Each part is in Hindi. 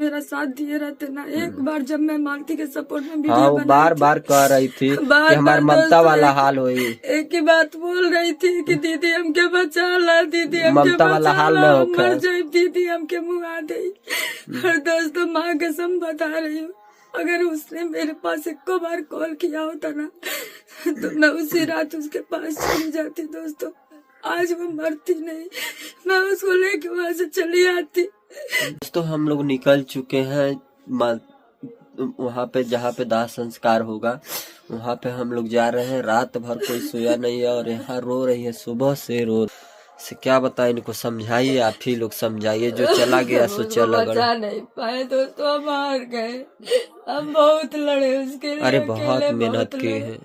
मेरा साथ दिए रहते ना। एक बार जब मैं मालती के सपोर्ट में वीडियो हाँ, वो बार बार कह रही थी कि हमारे ममता वाला हाल होई। एक ही बात बोल रही थी कि दीदी हमके बचा ला, दीदी हमके ममता वाला बचा हाल ला, न हम मर होखे। जाए, दीदी हमके मुआ दे। और दोस्तों माँ कसम बता रही हूँ, अगर उसने मेरे पास एक बार कॉल किया होता ना तो मैं उसी रात उसके पास चली जाती। दोस्तों आज वो मरती नहीं, मैं उसको लेके वहां से चली आती। दोस्तों हम लोग निकल चुके हैं वहाँ पे जहाँ पे दाह संस्कार होगा, वहाँ पे हम लोग जा रहे हैं। रात भर कोई सोया नहीं है और यहाँ रो रही है, सुबह से रो से क्या बताए इनको, समझाइए आप ही लोग समझाइए। जो चला गया सो चला गया। बचा नहीं पाए दोस्तों, हम हार गए। हम बहुत लड़े उसके लिए, अरे बहुत मेहनत की है।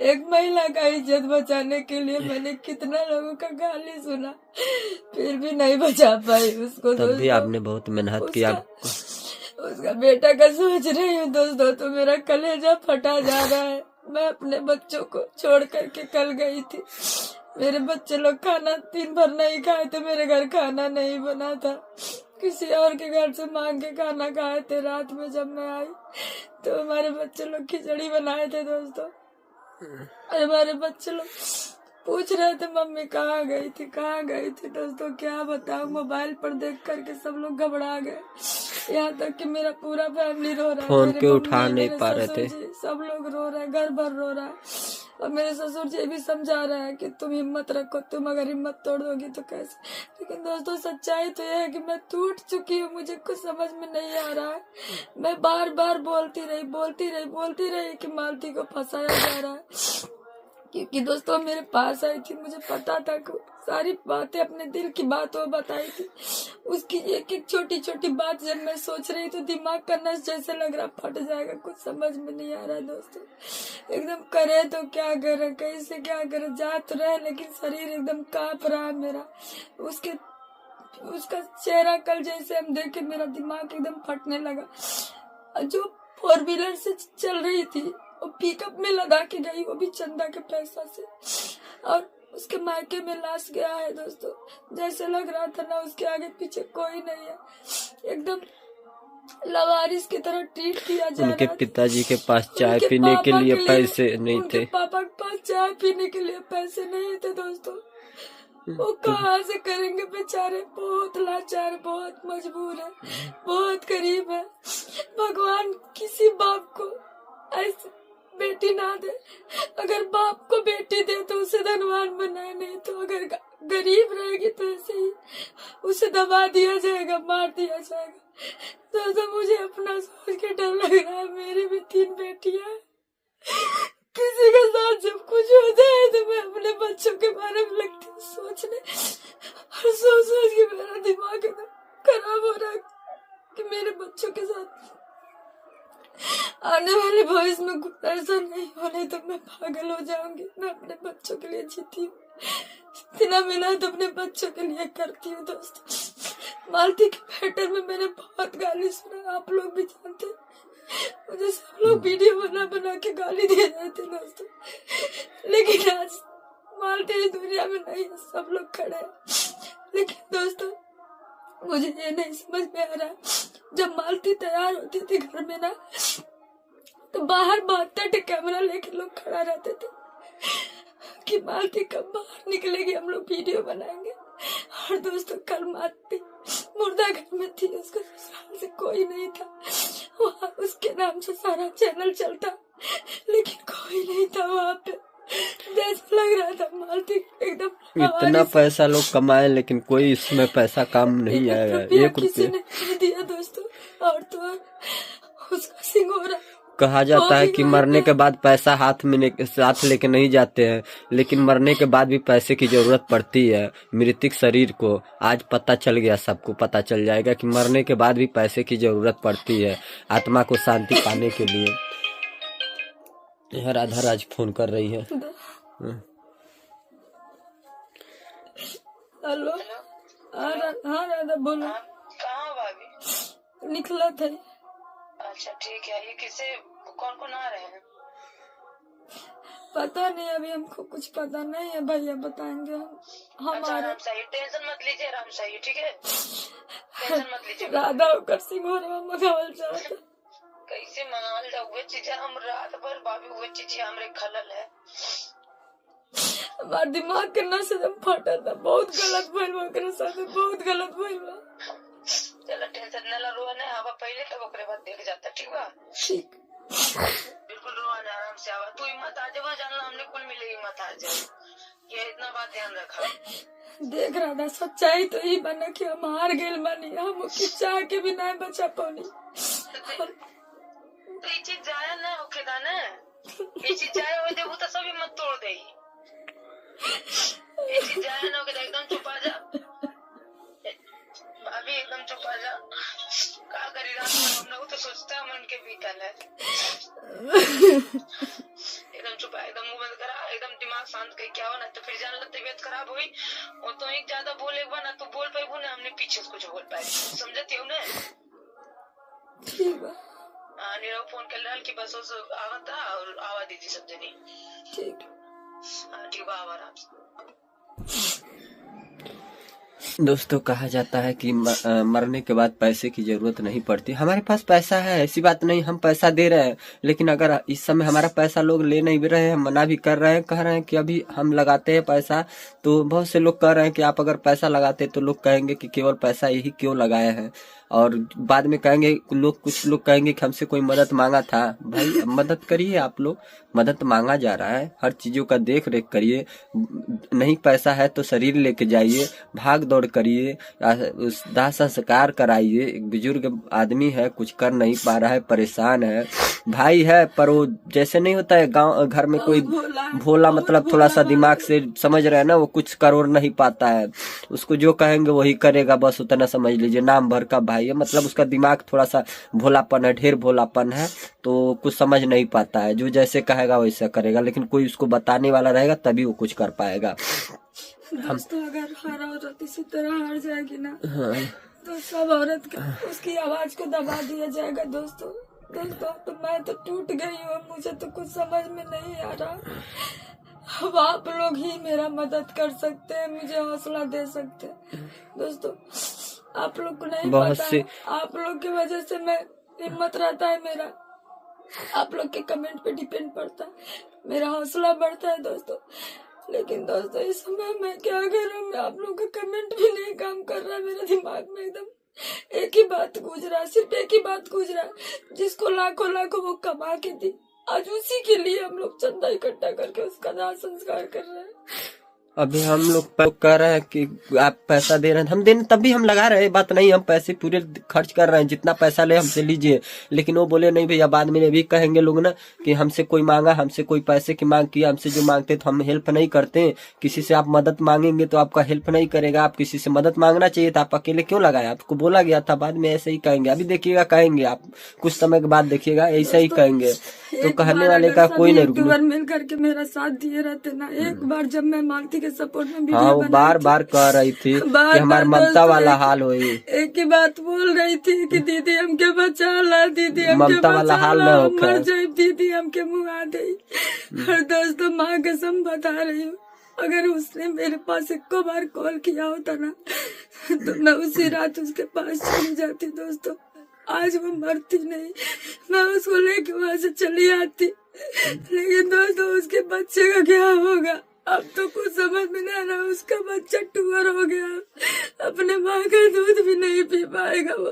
एक महिला का इज्जत बचाने के लिए मैंने कितना लोगों का गाली सुना, फिर भी नहीं बचा पाई उसको। तब भी आपने बहुत मेहनत किया। उसका बेटा का सोच रही हूँ दोस्तों तो मेरा कलेजा फटा जा रहा है। मैं अपने बच्चों को छोड़ करके कल गई थी, मेरे बच्चे लोग खाना दिन भर नहीं खाए थे, मेरे घर खाना नहीं बना था, किसी और के घर से मांग के खाना खाए थे। रात में जब मैं आई तो हमारे बच्चे लोग खिचड़ी बनाए थे दोस्तों। हमारे बच्चे लोग पूछ रहे थे मम्मी कहाँ गई थी, कहाँ गई थी। दोस्तों क्या बताऊं, मोबाइल पर देख करके सब लोग घबरा गए, यहाँ तक कि मेरा पूरा फैमिली रो रहा है। फोन के उठा नहीं पा रहे थे, सब लोग रो रहे हैं, घर भर रो रहा है। और मेरे ससुर जी भी समझा रहे हैं कि तुम हिम्मत रखो, तुम अगर हिम्मत तोड़ दोगी तो कैसे। लेकिन दोस्तों सच्चाई तो यह है कि मैं टूट चुकी हूँ, मुझे कुछ समझ में नहीं आ रहा है। मैं बार बार बोलती रही कि मालती को फंसाया जा रहा है, क्योंकि दोस्तों मेरे पास आई थी, मुझे पता था कि सारी बातें अपने दिल की बात वो बताई थी। उसकी एक एक छोटी छोटी बात जब मैं सोच रही तो दिमाग का नस जैसे लग रहा फट जाएगा, कुछ समझ में नहीं आ रहा दोस्तों। एकदम करे तो क्या करे, कैसे क्या करे, जा तो रहे लेकिन शरीर एकदम कांप रहा है मेरा। उसका चेहरा कल जैसे हम देखे मेरा दिमाग एकदम फटने लगा। जो 4 व्हीलर से चल रही थी वो पिकअप में लदा के गई, वो भी चंदा के पैसा से, और उसके मायके में लाश गया है दोस्तों। जैसे लग रहा था ना उसके आगे पीछे कोई नहीं है, एकदम लवारिस की तरह ट्रीट किया जा रहा है। उनके पिताजी के पास चाय पीने के लिए पैसे नहीं थे, पापा के पास चाय पीने के लिए पैसे नहीं थे दोस्तों। वो कहाँ से करेंगे बेचारे, बहुत लाचार, बहुत मजबूर है, बहुत गरीब है। भगवान किसी बाप को ऐसे बेटी ना दे, अगर बाप को बेटी दे तो उसे धनवान बनाए, नहीं तो अगर गरीब रहेगी तो ऐसे ही उसे दबा दिया जाएगा, मार दिया जाएगा। तो मुझे अपना सोच के डर लग रहा है, मेरी भी 3 बेटियां, किसी के साथ जब कुछ होता है तो मैं अपने बच्चों के बारे में लगती हूँ सोचने, और सोच के मेरा दिमाग एकदम खराब हो रहा है कि मेरे बच्चों के साथ आने वाले भविष्य में कुछ ऐसा नहीं होने तो मैं पागल हो जाऊंगी। मैं अपने बच्चों के लिए जीती हूँ, जितना मिला तो अपने बच्चों के लिए करती हूँ दोस्तों। मालती के मैटर में मैंने बहुत गाली सुना, आप लोग भी जानते हैं, मुझे सब लोग वीडियो बना के गाली दे रहे थे दोस्तों। लेकिन आज मालती इस दुनिया में नहीं है, सब लोग खड़े हैं। लेकिन दोस्तों मुझे ये नहीं समझ में आ रहा, जब मालती तैयार होती थी घर में ना तो बाहर 72 कैमरा लेके लोग खड़ा रहते थे कि मालती कब बाहर निकलेगी, हम लोग वीडियो बनाएंगे। और दोस्तों कल मालती मुर्दा घर में थी, उसका ससुराल से कोई नहीं था, वहाँ उसके नाम से सारा चैनल चलता, लेकिन कोई नहीं था वहाँ पे। जैसा लग रहा था मालती एकदम इतना पैसा लोग कमाए लेकिन कोई इसमें पैसा काम नहीं आया, 1 किसी रुपया ने दिया दोस्तों। और तो उसका सिंगोरा कहा जाता है कि मरने के बाद पैसा साथ लेके नहीं जाते हैं, लेकिन मरने के बाद भी पैसे की जरूरत पड़ती है मृतिक शरीर को। आज पता चल गया, सबको पता चल जाएगा कि मरने के बाद भी पैसे की जरूरत पड़ती है आत्मा को शांति पाने के लिए। यह राधा राज फोन कर रही है। हेलो, हाँ राधा बोलो। कहाँ भाभी? निकला था। अच्छा ठीक है, ये किसे कौन आ रहे हैं? पता नहीं, अभी हमको कुछ पता नहीं है, भैया बताएंगे। हम अच्छा, आराम से, टेंशन मत लीजिए, आराम से, ठीक है? टेंशन मत लीजिए। राधा होकर सिंघोरवा मंगावल चाहता। कैसे मंगाल जाओ वे चीजें, हम रात भर भाभी वो चीजें हमरे खलल है। हमार दिमाग के नस एकदम फटा था। बहुत गलत भइल बा ओकरे साथे, बहुत गलत भइल बा। चलो टेंशन न लो, रोआ नहीं हवा पहले तब ओकरे बाद देख जाता, ठीक बा? ठीक। बिल्कुल रोआ नहीं, आराम से आवा। तू हिम्मत आ जावा, जानला हमने कुल मिले हिम्मत आ जाए। ये इतना बात ध्यान रखा। देख राधा, सच्चाई तो ही बना कि हम हार गए बानी। हम उसकी चाह के भी नहीं बचा पानी। तो ये चीज जाया ना होखेगा ना, ये चीज जाया हो देबू तो सभी मत तोड़ दे। ये चीज जाया ना होखेगा, एकदम चुप आ जा भाभी, एकदम चुप आ जा। का करी रात में हम लोग तो सोचता है मन के बीतल है। एकदम चुप आ, एकदम मुंह बंद करा, एकदम दिमाग शांत कर क्या हो ना, तो फिर जान लो तबीयत खराब हुई और तो एक ज्यादा बोले ना तो बोल पाए ना, हमने पीछे से कुछ बोल पाए, समझती हो ना? ठीक बा। हाँ, नीरव फोन कर रहा कि बस उस आवत था और आवा दीदी सब जनी। ठीक। हाँ ठीक बा, आवा आराम से। दोस्तों कहा जाता है कि मरने के बाद पैसे की जरूरत नहीं पड़ती। हमारे पास पैसा है, ऐसी बात नहीं, हम पैसा दे रहे हैं, लेकिन अगर इस समय हमारा पैसा लोग ले नहीं भी रहे हैं, मना भी कर रहे हैं, कह रहे हैं कि अभी हम लगाते हैं पैसा, तो बहुत से लोग कह रहे हैं कि आप अगर पैसा लगाते तो लोग कहेंगे कि केवल पैसा यही क्यों लगाए हैं, और बाद में कहेंगे लोग, कुछ लोग कहेंगे कि हमसे कोई मदद मांगा था। भाई मदद करिए, आप लोग मदद मांगा जा रहा है, हर चीजों का देख रेख करिए। नहीं पैसा है तो शरीर लेके जाइए, भाग दौड़ करिए, उस दाह संस्कार कराइए। एक बुजुर्ग आदमी है, कुछ कर नहीं पा रहा है, परेशान है, भाई है, पर वो जैसे नहीं होता है गांव घर में कोई भोला, मतलब थोड़ा सा दिमाग से समझ रहे हैं ना, वो कुछ कर और नहीं पाता है, उसको जो कहेंगे वही करेगा, बस उतना समझ लीजिए। नाम भर का भाई है, मतलब उसका दिमाग थोड़ा सा भोलापन है, ढेर भोलापन है, तो कुछ समझ नहीं पाता है, जो जैसे कहेगा वैसा करेगा, लेकिन कोई उसको बताने वाला रहेगा तभी वो कुछ कर पाएगा। दोस्तों अगर हर औरत इसी तरह हार जाएगी ना, हाँ। तो सब औरत के उसकी आवाज को दबा दिया जाएगा। दोस्तों तो मैं तो टूट गई हूँ, मुझे तो कुछ समझ में नहीं आ रहा। अब आप लोग ही मेरा मदद कर सकते हैं, मुझे हौसला दे सकते हैं। दोस्तों आप लोग को नहीं पता, आप लोग की वजह से मैं हिम्मत रहता है मेरा, आप लोग के कमेंट पे डिपेंड पड़ता है, मेरा हौसला बढ़ता है दोस्तों। लेकिन दोस्तों इस समय मैं क्या करूं, मैं आप लोगों का कमेंट भी नहीं काम कर रहा, मेरे दिमाग में एकदम एक ही बात गूंज रहा, सिर्फ एक ही बात गूंज रहा, जिसको लाखों लाखों वो कमा के दी, आज उसी के लिए हम लोग चंदा इकट्ठा करके उसका दाह संस्कार कर रहे हैं। अभी हम लोग कह रहे हैं कि आप पैसा दे रहे हैं, हम देने तब भी हम लगा रहे हैं, बात नहीं, हम पैसे पूरे खर्च कर रहे हैं, जितना पैसा ले हमसे लीजिए। लेकिन वो बोले नहीं भैया, बाद में भी कहेंगे लोग ना कि हमसे कोई मांगा, हमसे कोई पैसे की मांग किया, हमसे जो मांगते तो हम हेल्प नहीं करते। किसी से आप मदद मांगेंगे तो आपका हेल्प नहीं करेगा, आप किसी से मदद मांगना चाहिए था, आप अकेले क्यों लगाए, आपको बोला गया था। बाद में ऐसे ही कहेंगे, अभी देखिएगा कहेंगे आप, कुछ समय के बाद देखिएगा ऐसा ही कहेंगे, तो कहने वाले का कोई नहीं रुकना। मिल करके मेरा साथ दिए रहते ना, एक बार जब मैं मालती के सपोर्ट में हाँ, वो बार बार कह रही थी कि हमारा ममता वाला हाल हो, एक ही बात बोल रही थी कि दीदी हमके बचा ला, दीदी ममता वाला हाल न हो, मर जाए दीदी हमके मुँह दे। और दोस्तों माँ कसम बता रही हूँ, अगर उसने मेरे पास एक बार कॉल किया होता ना, तो मैं उसी रात उसके पास चली जाती। दोस्तों आज वो मरती नहीं, मैं उसको लेके वहां से चली आती, लेकिन दोस्तों उसके बच्चे का क्या होगा अब तो कुछ समझ में नहीं आ रहा। उसका बच्चा टूअर हो गया, अपने माँ का दूध भी नहीं पी पाएगा वो।